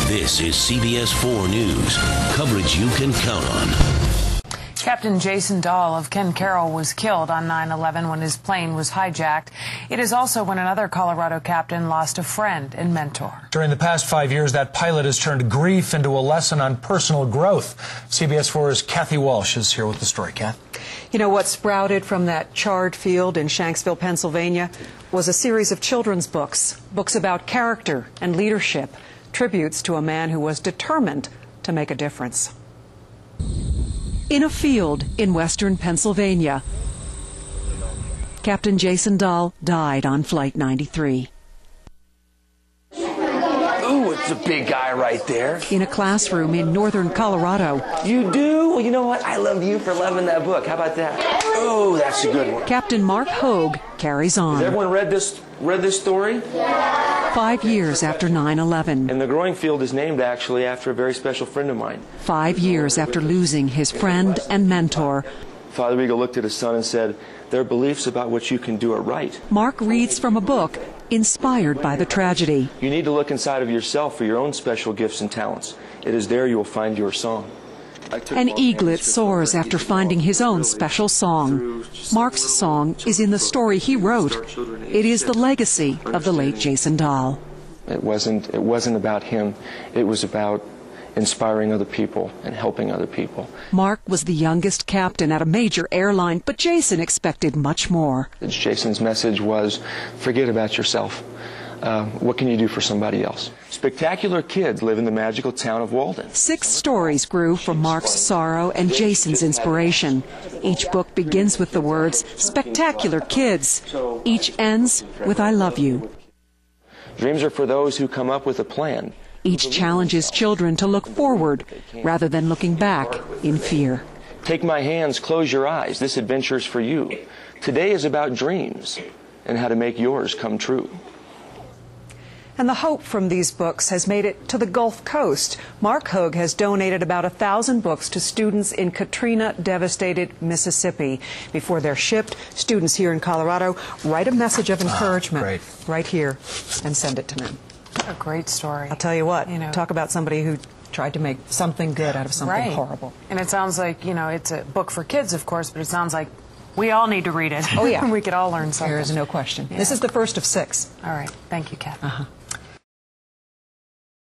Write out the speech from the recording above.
This is CBS 4 News. Coverage you can count on. Captain Jason Dahl of Ken Carroll was killed on 9/11 when his plane was hijacked. It is also when another Colorado captain lost a friend and mentor. During the past 5 years, that pilot has turned grief into a lesson on personal growth. CBS 4's Kathy Walsh is here with the story. Kath? You know what sprouted from that charred field in Shanksville, Pennsylvania, was a series of children's books about character and leadership, tributes to a man who was determined to make a difference. In a field in western Pennsylvania, Captain Jason Dahl died on Flight 93. Ooh, it's a big guy right there. In a classroom in northern Colorado. You do? Well, you know what? I love you for loving that book. How about that? Oh, that's a good one. Captain Mark Hoog carries on. Has everyone read this story? 5 years after 9/11. And the growing field is named actually after a very special friend of mine. 5 years after losing his friend and mentor. Father Eagle looked at his son and said, "Their beliefs about what you can do are right." Mark reads from a book inspired by the tragedy. You need to look inside of yourself for your own special gifts and talents. It is there you will find your song. An eaglet soars after finding his own special song. Mark's song is in the story he wrote. It is the legacy of the late Jason Dahl. It wasn't about him. It was about inspiring other people and helping other people. Mark was the youngest captain at a major airline, but Jason expected much more. Jason's message was, forget about yourself. What can you do for somebody else? Spectacular kids live in the magical town of Walden. 6 stories grew from Mark's sorrow and Jason's inspiration. Each book begins with the words, spectacular kids. Each ends with, I love you. Dreams are for those who come up with a plan. Each challenges children to look forward rather than looking back in fear. Take my hands, close your eyes. This adventure is for you. Today is about dreams and how to make yours come true. And the hope from these books has made it to the Gulf Coast. Mark Hoog has donated about 1,000 books to students in Katrina-devastated Mississippi. Before they're shipped, students here in Colorado write a message of encouragement right here and send it to them. A great story. I'll tell you what, talk about somebody who tried to make something good out of something horrible. And it sounds like, it's a book for kids, of course, but it sounds like we all need to read it. Oh, yeah. We could all learn something. There is no question. Yeah. This is the first of 6. All right. Thank you, Kathy.